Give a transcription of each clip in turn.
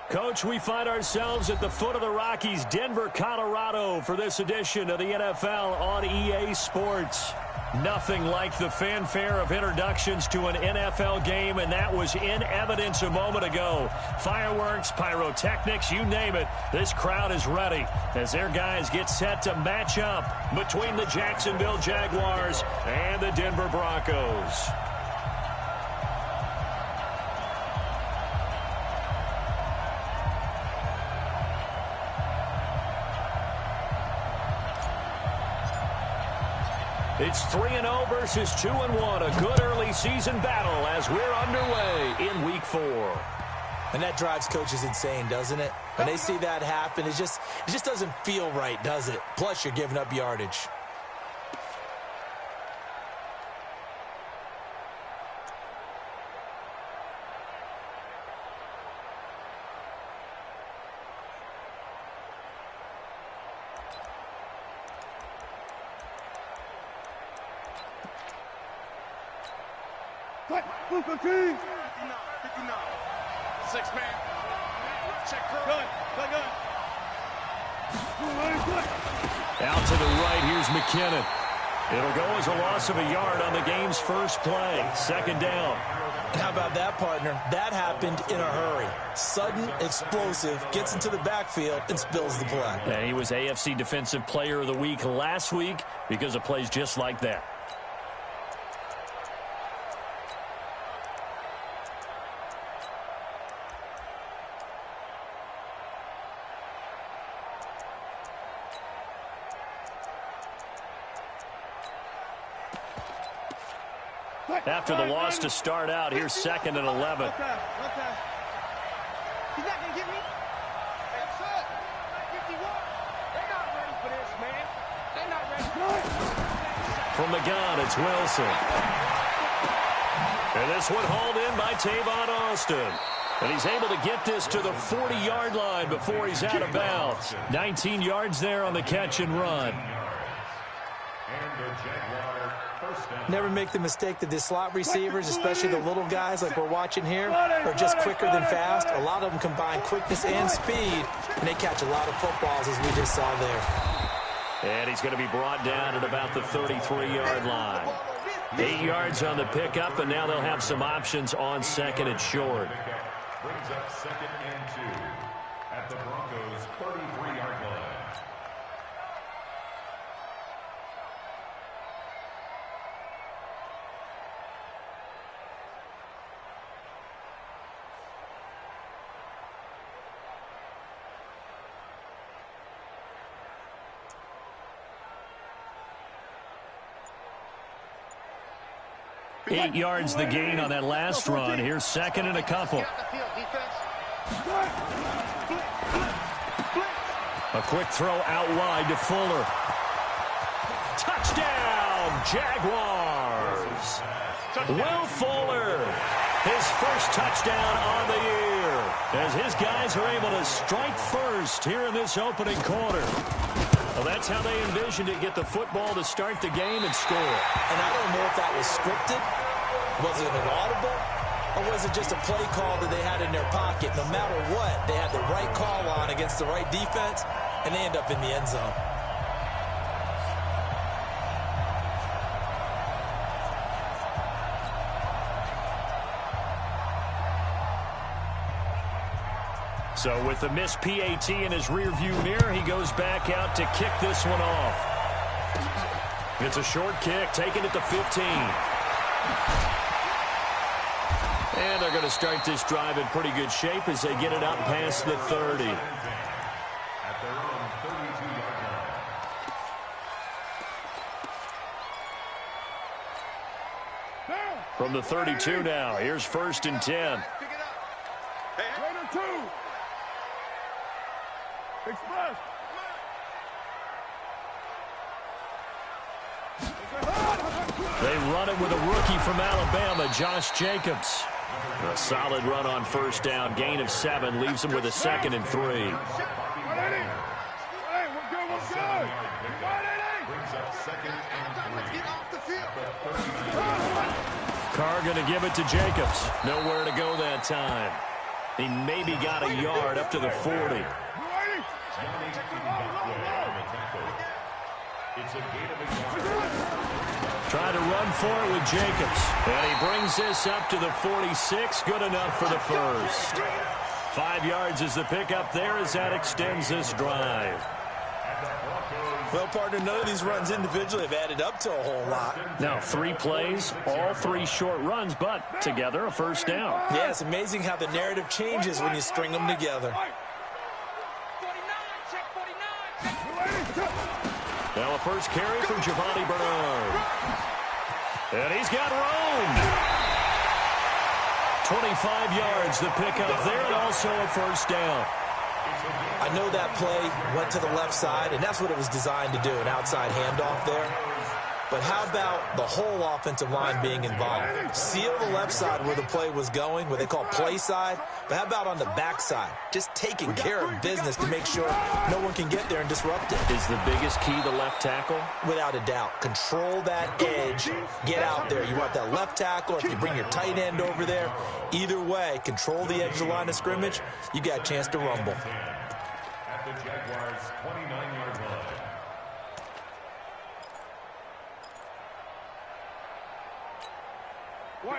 Coach, we find ourselves at the foot of the Rockies, Denver, Colorado, for this edition of the NFL on EA Sports. Nothing like the fanfare of introductions to an NFL game, and that was in evidence a moment ago. Fireworks, pyrotechnics, you name it. This crowd is ready as their guys get set to match up between the Jacksonville Jaguars and the Denver Broncos. It's 3-0 versus 2-1. A good early season battle as we're underway in Week 4. And that drives coaches insane, doesn't it? When they see that happen, it just doesn't feel right, does it? Plus, you're giving up yardage. Out to the right, here's McKinnon. It'll go as a loss of a yard on the game's first play. Second down. How about that, partner? That happened in a hurry. Sudden, explosive, gets into the backfield and spills the play. And he was AFC Defensive Player of the Week last week because of plays just like that. After the loss to start out, here's 2nd and 11. He's not going to get me. That's it. 51. They're not ready for this, man. They're not ready. From the gun, it's Wilson. And this one hauled in by Tavon Austin. And he's able to get this to the 40-yard line before he's out of bounds. 19 yards there on the catch and run. Never make the mistake that the slot receivers, especially the little guys like we're watching here, are just quicker than fast. A lot of them combine quickness and speed, and they catch a lot of footballs, as we just saw there. And he's going to be brought down at about the 33-yard line. 8 yards on the pickup, and now they'll have some options on 2nd and short. Brings up 2nd and 2 at the Broncos' 33-yard line. Eight yards the gain on that last run. Here's 2nd and a couple. A quick throw out wide to Fuller. Touchdown, Jaguars. Will Fuller, his first touchdown on the year, as his guys are able to strike first here in this opening quarter. Well, that's how they envisioned it, get the football to start the game and score. And I don't know if that was scripted, was it an audible, or was it just a play call that they had in their pocket? No matter what, they had the right call on against the right defense, and they end up in the end zone. So with the missed PAT in his rearview mirror, he goes back out to kick this one off. It's a short kick, taken at the 15. And they're going to start this drive in pretty good shape as they get it up past the 30. At their own 32-yard line. From the 32 now, here's 1st and 10. Express. They run it with a rookie from Alabama, Josh Jacobs. A solid run on 1st down, gain of 7, leaves him with a 2nd and 3. Hey, we're good. Brings up 2nd and 3. Carr going to give it to Jacobs. Nowhere to go that time. He maybe got a yard up to the 40. Trying to run for it with Jacobs. And he brings this up to the 46. Good enough for the first. 5 yards is the pickup there as that extends this drive. Well, partner, none of these runs individually have added up to a whole lot. Now, 3 plays, all 3 short runs, but together a first down. Yeah, it's amazing how the narrative changes when you string them together. Now a first carry from Giovanni Bernard. And he's got room. 25 yards the pickup there, and also a first down. I know that play went to the left side, and that's what it was designed to do, an outside handoff there. But how about the whole offensive line being involved? Seal the left side where the play was going, what they call play side. But how about on the back side? Just taking care of business to make sure no one can get there and disrupt it. Is the biggest key the left tackle? Without a doubt. Control that edge. Get out there. You want that left tackle. If you bring your tight end over there, either way, control the edge of the line of scrimmage, you got a chance to rumble. At the Jaguars' 29-yard line.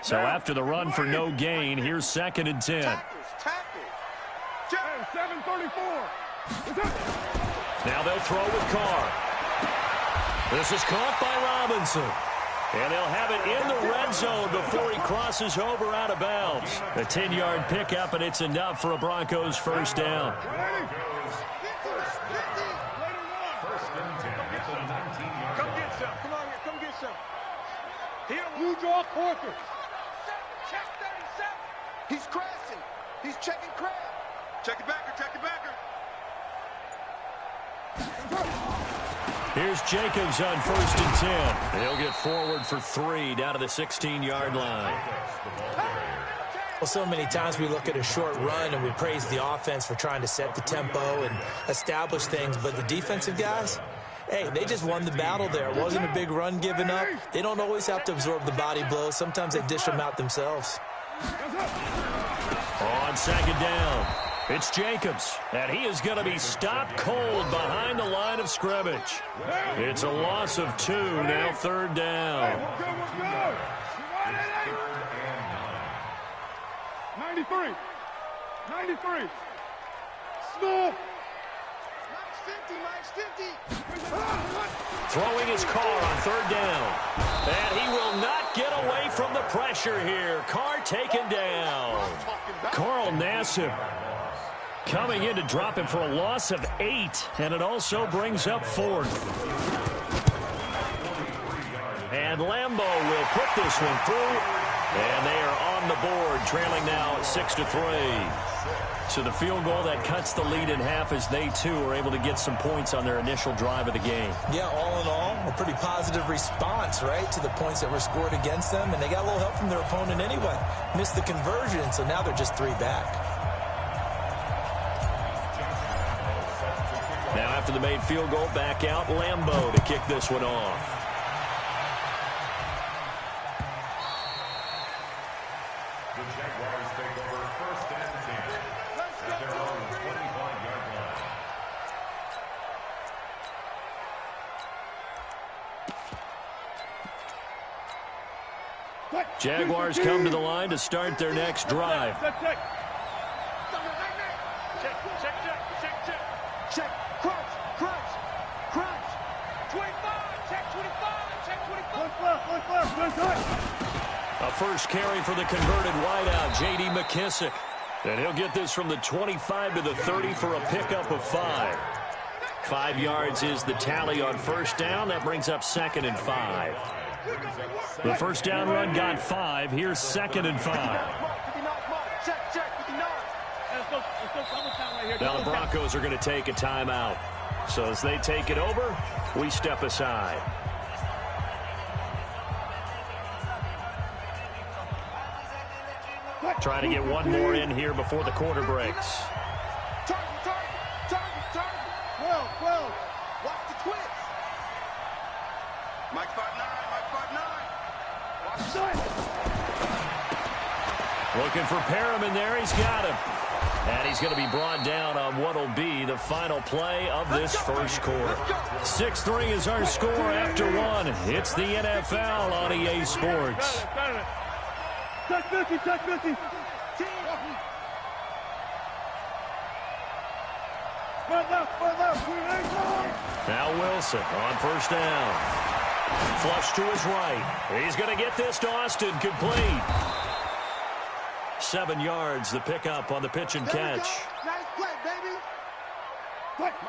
So after the run for no gain, here's 2nd and 10. 7:34. Now they'll throw with Carr. This is caught by Robinson. And they'll have it in the red zone before he crosses over out of bounds. A 10-yard pickup, and it's enough for a Broncos first down. Come get some. Come on here. Come get some. Here, you draw quarter. Check 37. He's crashing. He's checking crash. Check it backer. Check it backer. Here's Jacobs on 1st and 10. He'll get forward for 3 down to the 16-yard line. Well, so many times we look at a short run and we praise the offense for trying to set the tempo and establish things, but the defensive guys, hey, they just won the battle there. It wasn't a big run given up. They don't always have to absorb the body blows. Sometimes they dish them out themselves. On 2nd down, it's Jacobs, and he is going to be stopped cold behind the line of scrimmage. It's a loss of 2, now 3rd down. 93. 93. Small. Max 50. Throwing his Carr on 3rd down. And he will not get away from the pressure here. Carr taken down. Carl Nassib coming in to drop him for a loss of 8. And it also brings up 4th. And Lambeau will put this one through. And they are on the board, trailing now 6-3. So the field goal that cuts the lead in half as they, too, are able to get some points on their initial drive of the game. Yeah, all in all, a pretty positive response, right, to the points that were scored against them. And they got a little help from their opponent anyway. Missed the conversion, so now they're just 3 back. Now after the made field goal, back out Lambeau to kick this one off. The Jaguars take over 1st and 10 at their own 25-yard line. Jaguars come to the line to start their next drive. Check. Crunch. 25. Check 25. Check 25. A first carry for the converted wideout, J.D. McKissick. And he'll get this from the 25 to the 30 for a pickup of 5. 5 yards is the tally on first down. That brings up 2nd and 5. The first down run got 5. Here's 2nd and 5. Now the Broncos are going to take a timeout. So as they take it over, we step aside. Trying to get one more in here before the quarter breaks. Target. 12. Watch the twist. Mike 5'9". Watch the Looking for Perriman there. He's got him. And he's going to be brought down on what will be the final play of this first quarter. 6-3 is our score after one. It's the NFL on EA Sports. Touch 50, touch 50. Now Wilson on first down. Flush to his right. He's going to get this to Austin, complete. 7 yards, the pickup on the pitch and catch. Nice play, baby.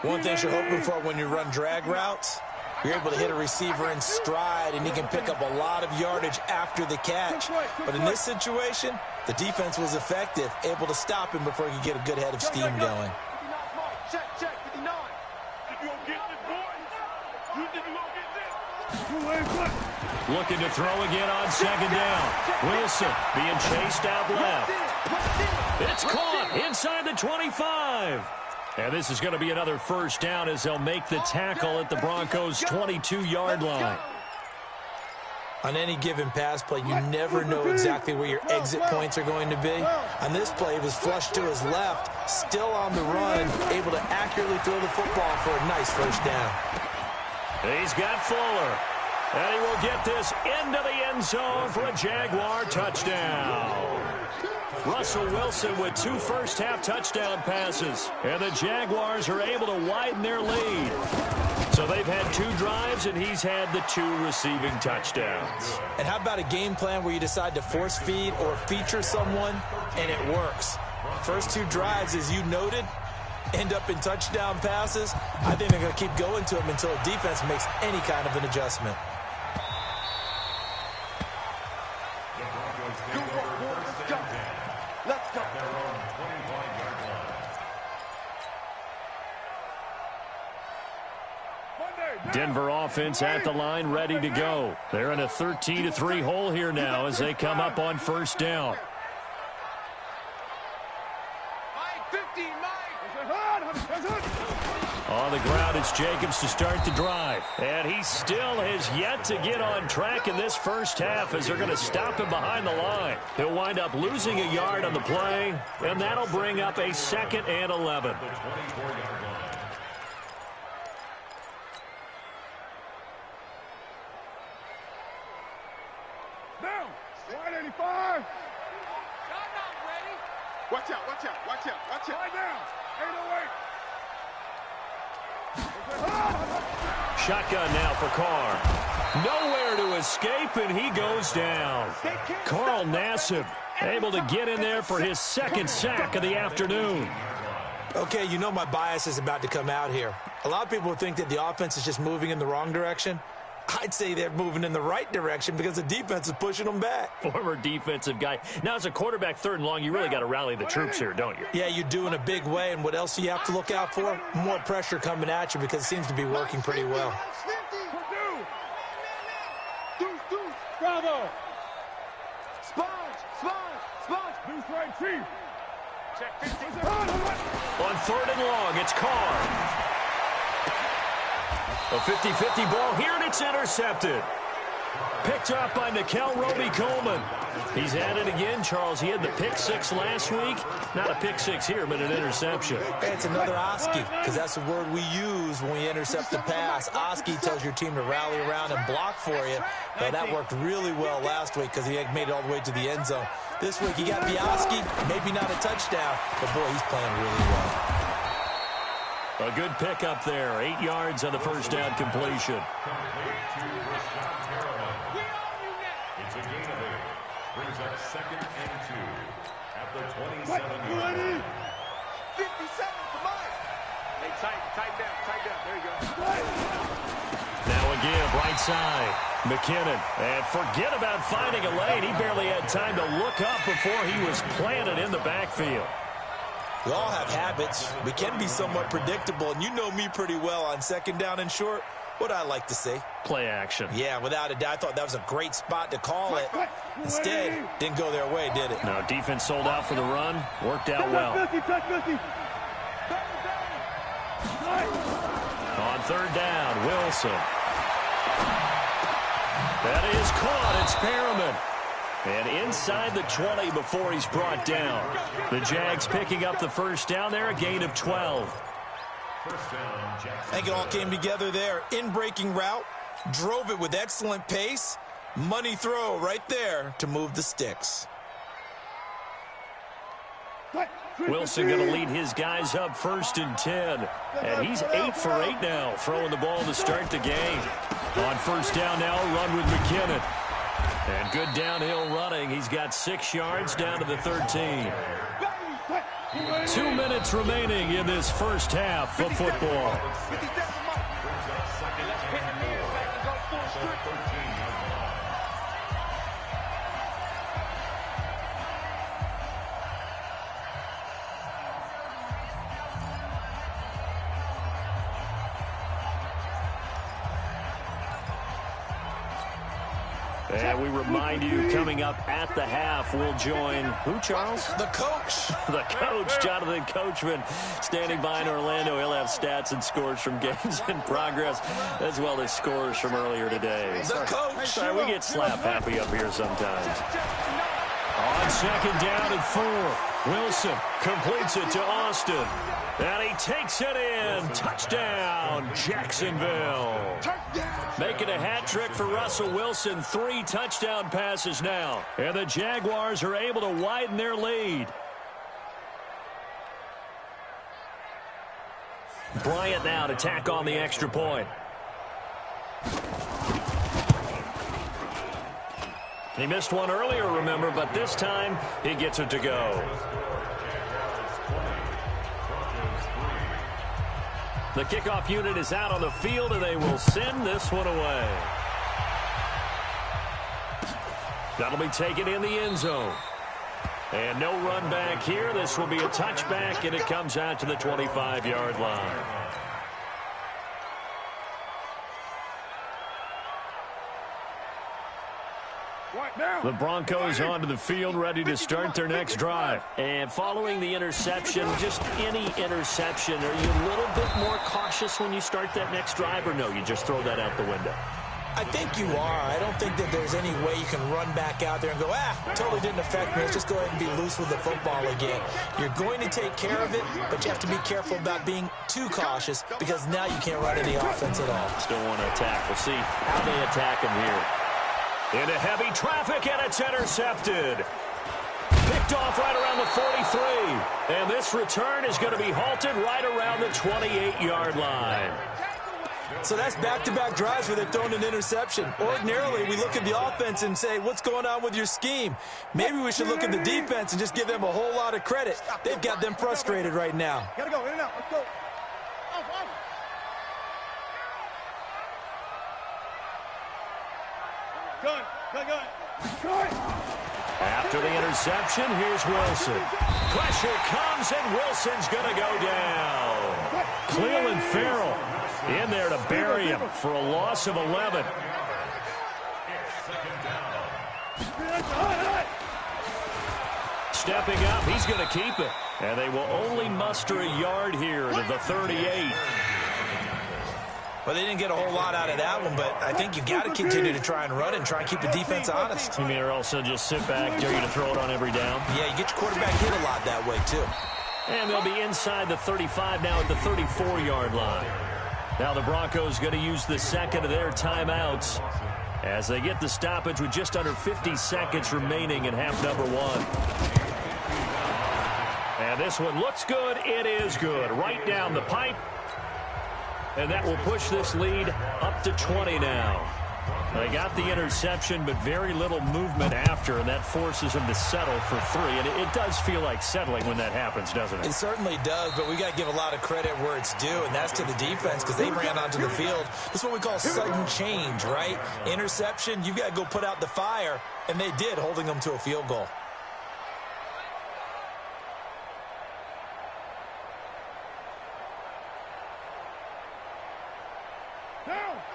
One thing you're hoping for when you run drag routes, you're able to hit a receiver in stride, and he can pick up a lot of yardage after the catch. But in this situation, the defense was effective, able to stop him before he could get a good head of steam going. Check, 59. You gonna get this, boy? You think you gonna get this? Looking to throw again on second down. Wilson being chased out left. It's caught inside the 25. And this is going to be another first down as they'll make the tackle at the Broncos' 22-yard line. On any given pass play, you never know exactly where your exit points are going to be. On this play, he was flushed to his left, still on the run, able to accurately throw the football for a nice first down. He's got Fuller. And he will get this into the end zone for a Jaguar touchdown. Russell Wilson with 2 first-half touchdown passes. And the Jaguars are able to widen their lead. So they've had 2 drives, and he's had the 2 receiving touchdowns. And how about a game plan where you decide to force feed or feature someone, and it works? First 2 drives, as you noted, end up in touchdown passes. I think they're going to keep going to him until the defense makes any kind of an adjustment. Let's go. Denver offense at the line, ready to go. They're in a 13-3 hole here now as they come up on first down. On the ground, it's Jacobs to start the drive. And he still has yet to get on track in this first half as they're going to stop him behind the line. He'll wind up losing a yard on the play, and that'll bring up a 2nd and 11. Down. 185. Watch out, watch out, watch out, watch out. Lie down. 808. Shotgun now for Carr. Nowhere to escape, and he goes down. Carl Nassib able to get in there for his 2nd sack of the afternoon. Okay, you know my bias is about to come out here. A lot of people think that the offense is just moving in the wrong direction. I'd say they're moving in the right direction because the defense is pushing them back. Former defensive guy. Now, as a quarterback 3rd and long, you really got to rally the troops here, don't you? Yeah, you do in a big way. And what else do you have to look out for? More pressure coming at you because it seems to be working pretty well. Bravo. Sponge. Deuce right, Chief. Check 50. On 3rd and long, it's Carr. A 50-50 ball here, and it's intercepted. Picked up by Nickel Roby-Coleman. He's at it again, Charles. He had the pick 6 last week. Not a pick 6 here, but an interception. Hey, it's another Oski, because that's the word we use when we intercept the pass. Oski tells your team to rally around and block for you. But that worked really well last week because he had made it all the way to the end zone. This week, he got Oski, maybe not a touchdown, but boy, he's playing really well. A good pickup there. 8 yards on the first down completion. It's a gain of 8. Brings up 2nd and 2 at the 27-yard line. 57 for Mike. Hey, tight down. There you go. Now a give, right side. McKinnon. And forget about finding a lane. He barely had time to look up before he was planted in the backfield. We all have habits. We can be somewhat predictable, and you know me pretty well on 2nd down and short. What I like to say? Play action. Yeah, without a doubt. I thought that was a great spot to call it. Instead, didn't go their way, did it? No, defense sold out for the run. Worked out well. On 3rd down, Wilson. That is caught. It's Perriman. And inside the 20 before he's brought down. The Jags picking up the first down there, a gain of 12. I think it all came together there. In-breaking route, drove it with excellent pace. Money throw right there to move the sticks. Wilson going to lead his guys up 1st and 10. And he's 8 for 8 now, throwing the ball to start the game. On 1st down now, run with McKinnon. And good downhill running. He's got 6 yards down to the 13. 2 minutes remaining in this first half of football. And we remind you, coming up at the half, we'll join who, Charles? The coach. The coach, Jonathan Coachman, standing by in Orlando. He'll have stats and scores from games in progress, as well as scores from earlier today. The coach. Sorry, we get slap happy up here sometimes. On 2nd down and 4, Wilson completes it to Austin. And he takes it in. Touchdown, Jacksonville. Making a hat trick for Russell Wilson. 3 touchdown passes now. And the Jaguars are able to widen their lead. Bryant now to tack on the extra point. He missed one earlier, remember, but this time he gets it to go. The kickoff unit is out on the field, and they will send this one away. That'll be taken in the end zone. And no run back here. This will be a touchback, and it comes out to the 25-yard line. The Broncos onto the field, ready to start their next drive. And following the interception, just any interception, are you a little bit more cautious when you start that next drive, or no, you just throw that out the window? I think you are. I don't think that there's any way you can run back out there and go, totally didn't affect me. Let's just go ahead and be loose with the football again. You're going to take care of it, but you have to be careful about being too cautious because now you can't run any offense at all. Still want to attack. We'll see how they attack him here. Into heavy traffic, and it's intercepted. Picked off right around the 43. And this return is going to be halted right around the 28-yard line. So that's back-to-back drives where they've thrown an interception. Ordinarily, we look at the offense and say, what's going on with your scheme? Maybe we should look at the defense and just give them a whole lot of credit. They've got them frustrated right now. Gotta go, in and out, let's go. Gun. After the interception, here's Wilson. Pressure comes, and Wilson's going to go down. Cleveland Farrell in there to bury him for a loss of 11. Stepping up, he's going to keep it. And they will only muster a yard here to the 38. Well, they didn't get a whole lot out of that one, but I think you got to continue to try and run and try and keep the defense honest. You mean or also just sit back, dare you to throw it on every down? Yeah, you get your quarterback hit a lot that way, too. And they'll be inside the 35 now at the 34-yard line. Now the Broncos going to use the second of their timeouts as they get the stoppage with just under 50 seconds remaining in half number 1. And this one looks good. It is good. Right down the pipe. And that will push this lead up to 20 now. They got the interception, but very little movement after, and that forces them to settle for 3. And it does feel like settling when that happens, doesn't it? It certainly does, but we got to give a lot of credit where it's due, and that's to the defense because they ran onto the field. This is what we call sudden change, right? Interception, you've got to go put out the fire, and they did, holding them to a field goal.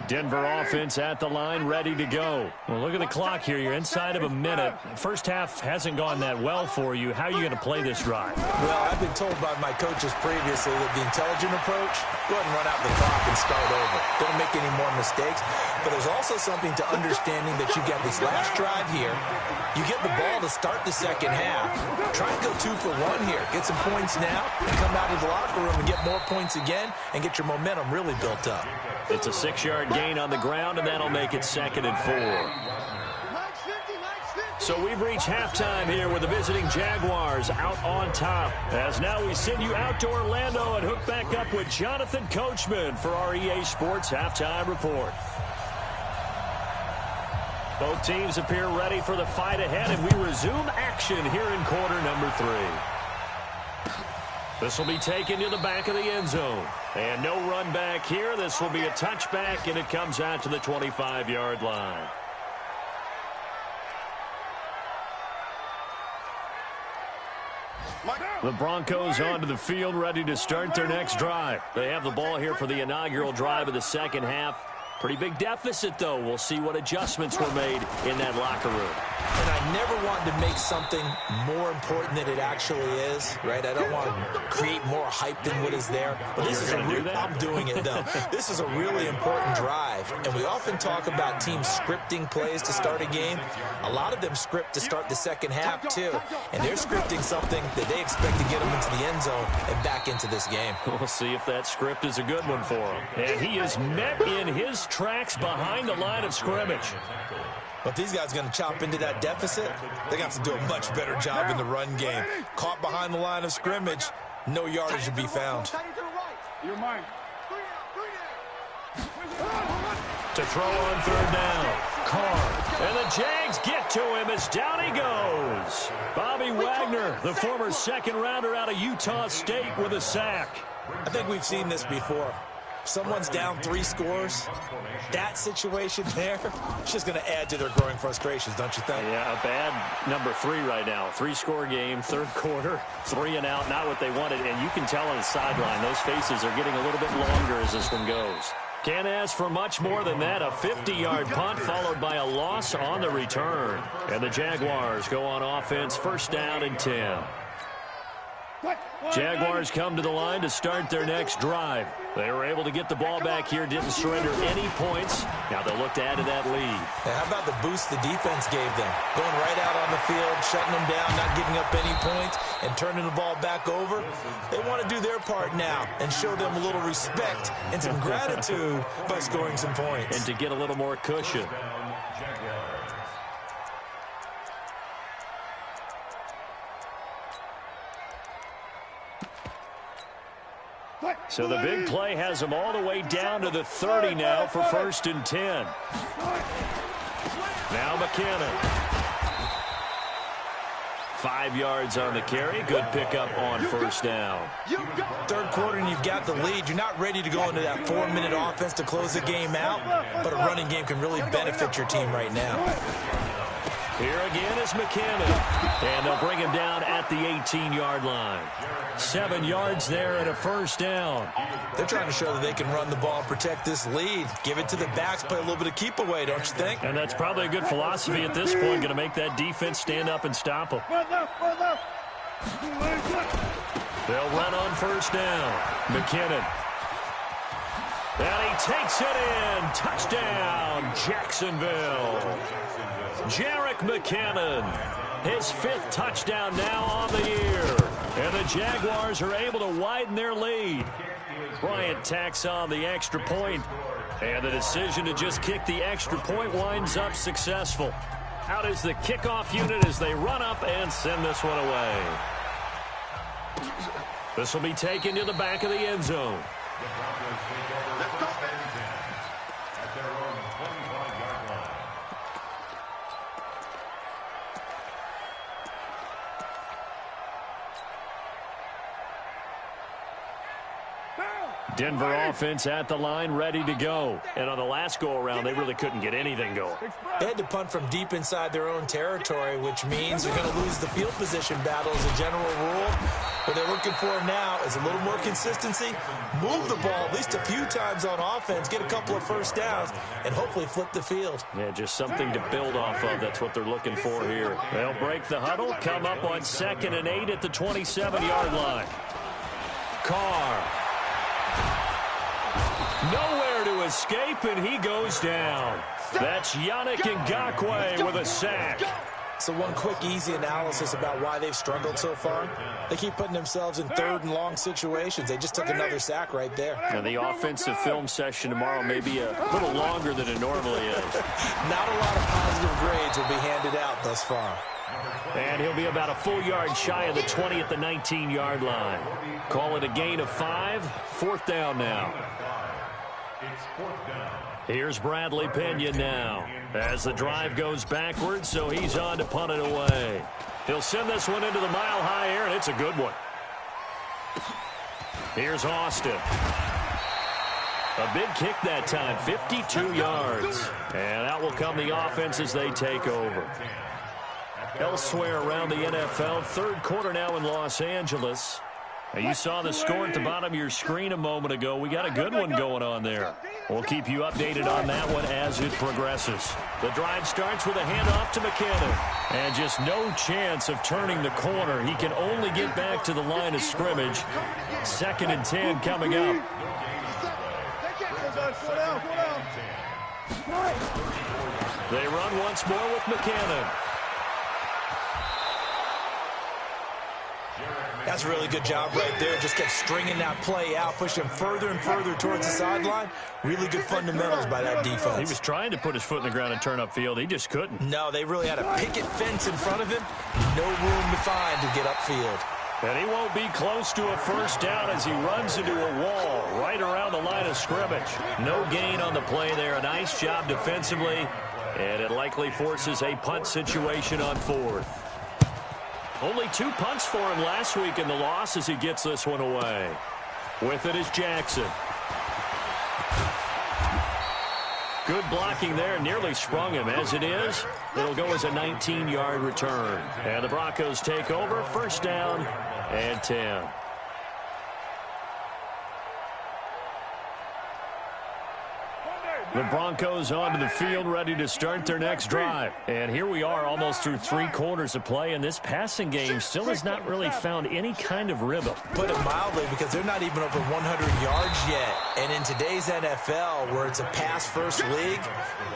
Denver offense at the line, ready to go. Well, look at the clock here. You're inside of a minute. First half hasn't gone that well for you. How are you going to play this drive? Well, I've been told by my coaches previously that the intelligent approach, go ahead and run out the clock and start over. Don't make any more mistakes. But there's also something to understanding that you get this last drive here. You get the ball to start the second half. Try and go 2 for 1 here. Get some points now and come out of the locker room and get more points again and get your momentum really built up. It's a 6-yard gain on the ground, and that'll make it 2nd and 4. So we've reached halftime here with the visiting Jaguars out on top. As now we send you out to Orlando and hook back up with Jonathan Coachman for our EA Sports Halftime Report. Both teams appear ready for the fight ahead, and we resume action here in quarter number 3. This will be taken to the back of the end zone. And no run back here. This will be a touchback, and it comes out to the 25-yard line. The Broncos onto the field, ready to start their next drive. They have the ball here for the inaugural drive of the second half. Pretty big deficit, though. We'll see what adjustments were made in that locker room. And I never want to make something more important than it actually is, right? I don't want to create more hype than what is there. But this is I'm doing it, though. This is a really important drive. And we often talk about teams scripting plays to start a game. A lot of them script to start the second half, too. And they're scripting something that they expect to get them into the end zone and back into this game. We'll see if that script is a good one for him. And he is met in his tracks behind the line of scrimmage. But these guys are going to chop into that deficit. They're going to have to do a much better job in the run game. Caught behind the line of scrimmage, no yardage to be found. You're mine. To throw on 3rd down. Carr. And the Jags get to him as down he goes. Bobby Wagner, the former second-rounder out of Utah State, with a sack. I think we've seen this before. Someone's down 3 scores. That situation there, it's just going to add to their growing frustrations, don't you think? Yeah, a bad number 3 right now. 3-score game, 3rd quarter, 3 and out, not what they wanted. And you can tell on the sideline, those faces are getting a little bit longer as this one goes. Can't ask for much more than that. A 50-yard punt followed by a loss on the return. And the Jaguars go on offense, 1st down and 10. Jaguars come to the line to start their next drive. They were able to get the ball back here, didn't surrender any points. Now they'll look to add to that lead. Now, how about the boost the defense gave them? Going right out on the field, shutting them down, not giving up any points, and turning the ball back over. They want to do their part now and show them a little respect and some gratitude by scoring some points. And to get a little more cushion. So the big play has them all the way down to the 30 now for 1st and 10. Now McKinnon. 5 yards on the carry. Good pickup on 1st down. 3rd quarter and you've got the lead. You're not ready to go into that 4-minute offense to close the game out, but a running game can really benefit your team right now. Here again is McKinnon. And they'll bring him down at the 18-yard line. 7 yards there and a 1st down. They're trying to show that they can run the ball and protect this lead. Give it to the backs, play a little bit of keep away, don't you think? And that's probably a good philosophy at this point. Going to make that defense stand up and stop them. They'll run on 1st down. McKinnon. And he takes it in. Touchdown, Jacksonville. Jerick McKinnon, his 5th touchdown now on the year. And the Jaguars are able to widen their lead. Bryant tacks on the extra point. And the decision to just kick the extra point winds up successful. Out is the kickoff unit as they run up and send this one away. This will be taken to the back of the end zone. Denver offense at the line, ready to go. And on the last go-around, they really couldn't get anything going. They had to punt from deep inside their own territory, which means you're going to lose the field position battle as a general rule. What they're looking for now is a little more consistency, move the ball at least a few times on offense, get a couple of first downs, and hopefully flip the field. Yeah, just something to build off of. That's what they're looking for here. They'll break the huddle, come up on 2nd and 8 at the 27-yard line. Carr. Nowhere to escape, and he goes down. That's Yannick Ngakoue with a sack. So one quick, easy analysis about why they've struggled so far. They keep putting themselves in 3rd and long situations. They just took another sack right there. And the offensive film session tomorrow may be a little longer than it normally is. Not a lot of positive grades will be handed out thus far. And he'll be about a full yard shy of the 20 at the 19-yard line. Call it a gain of 5. 4th down now. Here's Bradley Pena now as the drive goes backwards, so he's on to punt it away. He'll send this one into the mile-high air, and it's a good one. Here's Austin. A big kick that time, 52 yards. And out will come the offense as they take over. Elsewhere around the NFL, 3rd quarter now in Los Angeles. You saw the score at the bottom of your screen a moment ago. We got a good one going on there. We'll keep you updated on that one as it progresses. The drive starts with a handoff to McKinnon. And just no chance of turning the corner. He can only get back to the line of scrimmage. 2nd and 10 coming up. They run once more with McKinnon. That's a really good job right there. Just kept stringing that play out, pushing him further and further towards the sideline. Really good fundamentals by that defense. He was trying to put his foot in the ground and turn upfield. He just couldn't. No, they really had a picket fence in front of him. No room to find to get upfield. And he won't be close to a first down as he runs into a wall right around the line of scrimmage. No gain on the play there. A nice job defensively. And it likely forces a punt situation on 4th. Only 2 punts for him last week in the loss as he gets this one away. With it is Jackson. Good blocking there. Nearly sprung him. As it is, it'll go as a 19-yard return. And the Broncos take over. 1st down and 10. The Broncos onto the field, ready to start their next drive. And here we are almost through 3 quarters of play, and this passing game still has not really found any kind of rhythm. Put it mildly, because they're not even over 100 yards yet. And in today's NFL, where it's a pass-first league,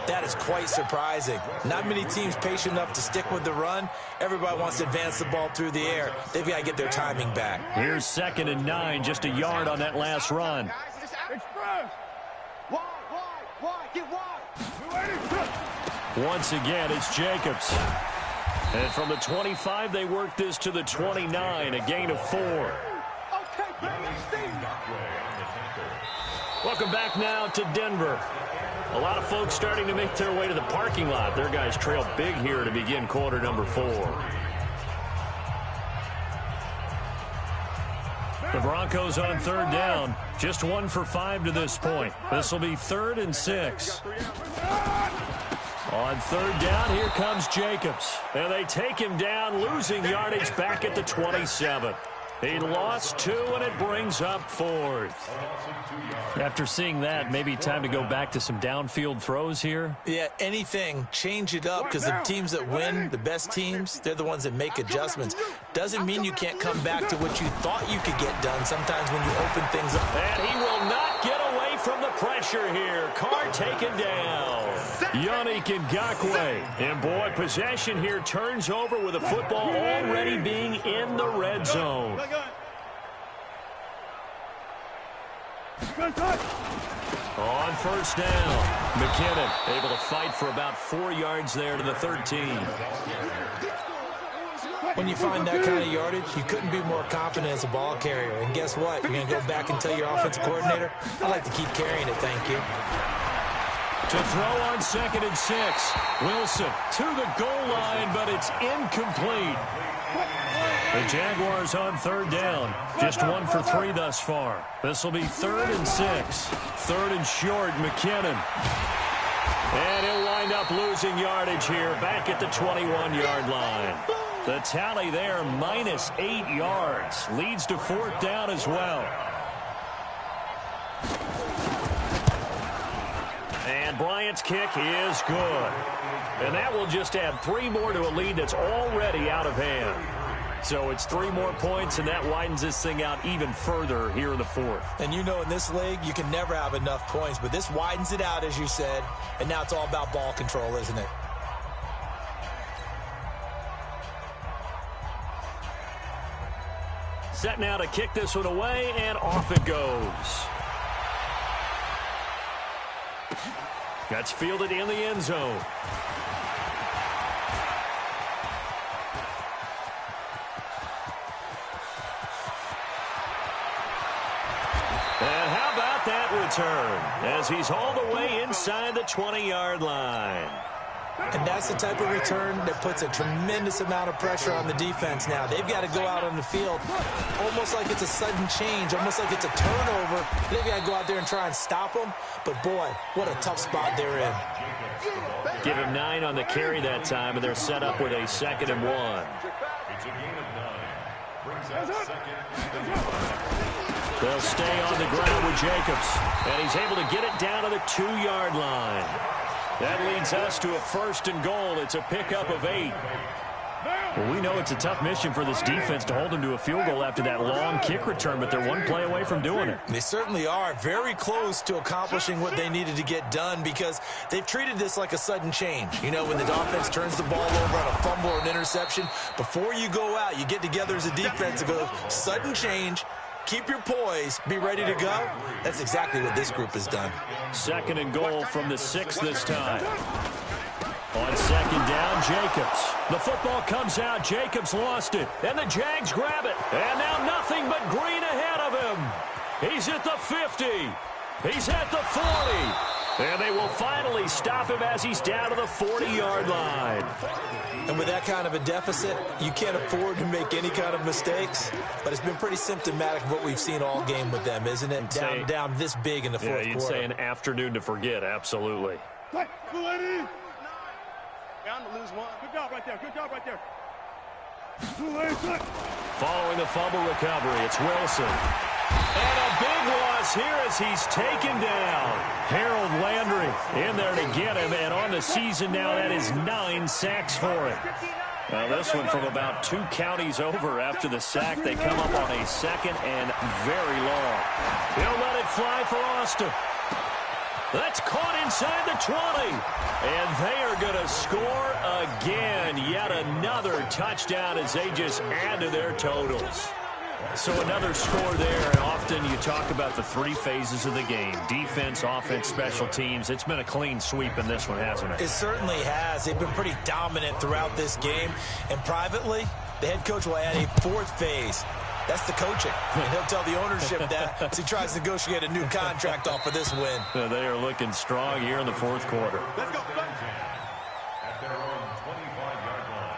that is quite surprising. Not many teams patient enough to stick with the run. Everybody wants to advance the ball through the air. They've got to get their timing back. Here's 2nd and 9, just a yard on that last run. Once again, it's Jacobs. And from the 25, they work this to the 29, a gain of 4. Welcome back now to Denver. A lot of folks starting to make their way to the parking lot. Their guys trail big here to begin quarter number 4. The Broncos on 3rd down. Just 1 for 5 to this point. This will be 3rd and 6. On 3rd down, here comes Jacobs. And they take him down, losing yardage back at the 27. He lost 2, and it brings up 4th. After seeing that, maybe time to go back to some downfield throws here. Yeah, anything. Change it up, because the teams that win, the best teams, they're the ones that make adjustments. Doesn't mean you can't come back to what you thought you could get done sometimes when you open things up. And he will not get away from the pressure here. Carr taken down. Yannick Ngakoue. And boy, possession here turns over with the football already being in the red zone. On 1st down, McKinnon able to fight for about 4 yards there to the 13. When you find that kind of yardage, you couldn't be more confident as a ball carrier. And guess what? You're going to go back and tell your offensive coordinator, I'd like to keep carrying it, thank you. To throw on 2nd and 6. Wilson to the goal line, but it's incomplete. The Jaguars on third down. Just 1 for 3 thus far. This will be 3rd and 6. 3rd and short, McKinnon. And he'll wind up losing yardage here back at the 21-yard line. The tally there, minus 8 yards. Leads to 4th down as well. And Bryant's kick is good. And that will just add 3 more to a lead that's already out of hand. So it's 3 more points, and that widens this thing out even further here in the 4th. And you know in this league, you can never have enough points, but this widens it out, as you said, and now it's all about ball control, isn't it? Set now to kick this one away, and off it goes. That's fielded in the end zone. And how about that return as he's all the way inside the 20-yard line. And that's the type of return that puts a tremendous amount of pressure on the defense now. They've got to go out on the field almost like it's a sudden change, almost like it's a turnover. They've got to go out there and try and stop them. But, boy, what a tough spot they're in. Give him 9 on the carry that time, and they're set up with a 2nd and 1. It's a gain of 9. Brings up 2nd and 1. They'll stay on the ground with Jacobs, and he's able to get it down to the 2-yard line. That leads us to a 1st and goal. It's a pickup of 8. Well, we know it's a tough mission for this defense to hold them to a field goal after that long kick return, but they're 1 play away from doing it. They certainly are very close to accomplishing what they needed to get done because they've treated this like a sudden change. You know, when the offense turns the ball over on a fumble or an interception, before you go out, you get together as a defense and go, sudden change, keep your poise, be ready to go. That's exactly what this group has done. 2nd and goal from the 6 this time. On 2nd down, Jacobs. The football comes out. Jacobs lost it. And the Jags grab it. And now nothing but green ahead of him. He's at the 50. He's at the 40. And they will finally stop him as he's down to the 40-yard line. And with that kind of a deficit, you can't afford to make any kind of mistakes. But it's been pretty symptomatic of what we've seen all game with them, isn't it? Down this big in the fourth quarter. You'd say an afternoon to forget, absolutely. Bound to lose 1. Good job right there. Good job right there. Following the fumble recovery, it's Wilson. And a big loss here as he's taken down. Harold Landry in there to get him, and on the season now, that is 9 sacks for him. Now this one from about 2 counties over after the sack. They come up on a 2nd and very long. He'll let it fly for Austin. That's caught inside the 20. And they are going to score again. Yet another touchdown as they just add to their totals. So another score there, and often you talk about the 3 phases of the game. Defense, offense, special teams. It's been a clean sweep in this one, hasn't it? It certainly has. They've been pretty dominant throughout this game. And privately, the head coach will add a 4th phase. That's the coaching. And he'll tell the ownership that as he tries to negotiate a new contract off of this win. They are looking strong here in the 4th quarter. Let's go. At their own 25-yard line.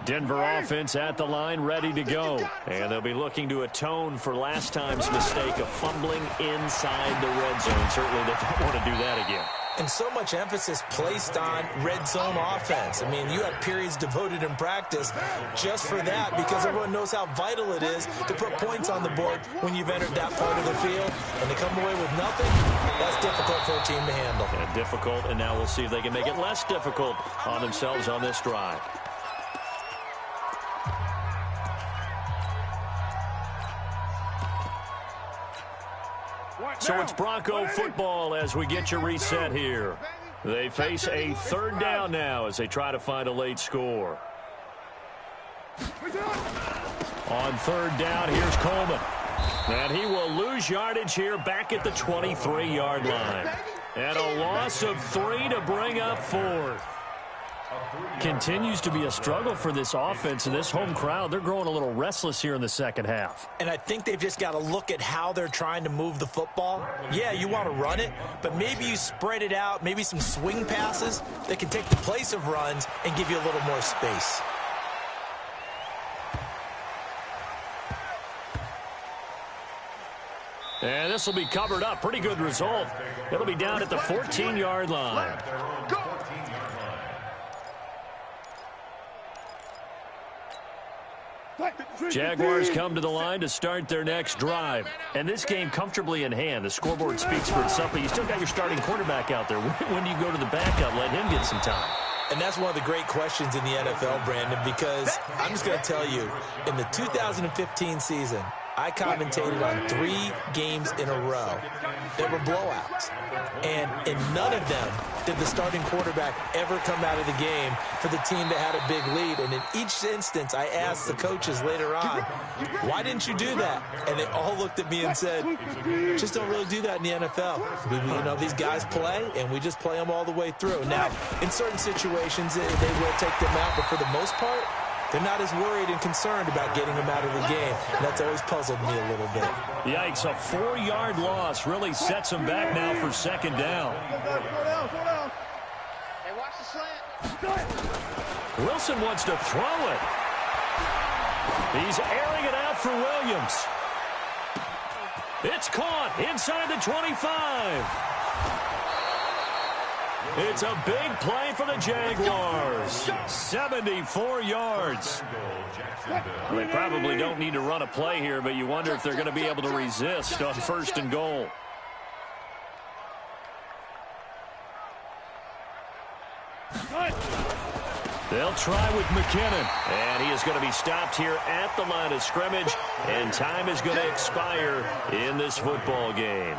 Denver offense at the line, ready to go. And they'll be looking to atone for last time's mistake of fumbling inside the red zone. Certainly they don't want to do that again. And so much emphasis placed on red zone offense. I mean, you have periods devoted in practice just for that because everyone knows how vital it is to put points on the board when you've entered that part of the field. And to come away with nothing, that's difficult for a team to handle. And difficult, and now we'll see if they can make it less difficult on themselves on this drive. So it's Bronco football as we get you reset here. They face a 3rd down now as they try to find a late score. On 3rd down, here's Coleman. And he will lose yardage here back at the 23-yard line. And a loss of 3 to bring up 4th. Continues to be a struggle for this offense and this home crowd. They're growing a little restless here in the second half. And I think they've just got to look at how they're trying to move the football. Yeah, you want to run it, but maybe you spread it out, maybe some swing passes that can take the place of runs and give you a little more space. And this will be covered up. Pretty good result. It'll be down at the 14-yard line. Jaguars come to the line to start their next drive. And this game comfortably in hand. The scoreboard speaks for itself, but you still got your starting quarterback out there. When do you go to the backup? Let him get some time. And that's one of the great questions in the NFL, Brandon, because I'm just going to tell you, in the 2015 season, I commentated on 3 games in a row. They were blowouts. And in none of them did the starting quarterback ever come out of the game for the team that had a big lead. And in each instance, I asked the coaches later on, why didn't you do that? And they all looked at me and said, just don't really do that in the NFL. You know, these guys play, and we just play them all the way through. Now, in certain situations, they will take them out, but for the most part, they're not as worried and concerned about getting them out of the game. And that's always puzzled me a little bit. Yikes, a 4-yard loss really sets them back now for second down. Hey, watch the slant. Wilson wants to throw it. He's airing it out for Williams. It's caught inside the 25. It's a big play for the Jaguars. 74 yards. Well, they probably don't need to run a play here, but you wonder if they're going to be able to resist on 1st and goal. They'll try with McKinnon. And he is going to be stopped here at the line of scrimmage. And time is going to expire in this football game.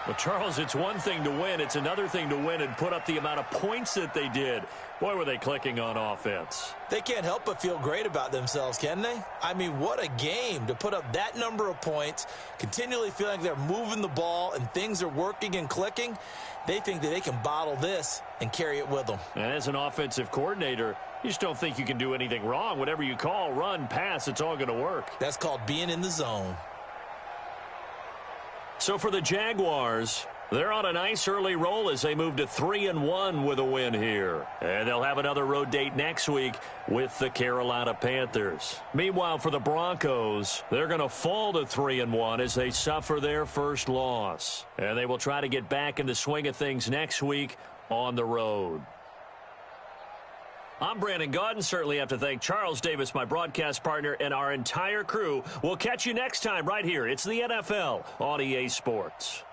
Well, Charles, it's one thing to win. It's another thing to win and put up the amount of points that they did. Boy, were they clicking on offense. They can't help but feel great about themselves, can they? I mean, what a game to put up that number of points, continually feeling like they're moving the ball and things are working and clicking. They think that they can bottle this and carry it with them. And as an offensive coordinator, you just don't think you can do anything wrong. Whatever you call, run, pass, it's all going to work. That's called being in the zone. So for the Jaguars, they're on a nice early roll as they move to 3-1 with a win here. And they'll have another road date next week with the Carolina Panthers. Meanwhile, for the Broncos, they're going to fall to 3-1 as they suffer their first loss. And they will try to get back in the swing of things next week on the road. I'm Brandon Gaudin. Certainly have to thank Charles Davis, my broadcast partner, and our entire crew. We'll catch you next time right here. It's the NFL on EA Sports.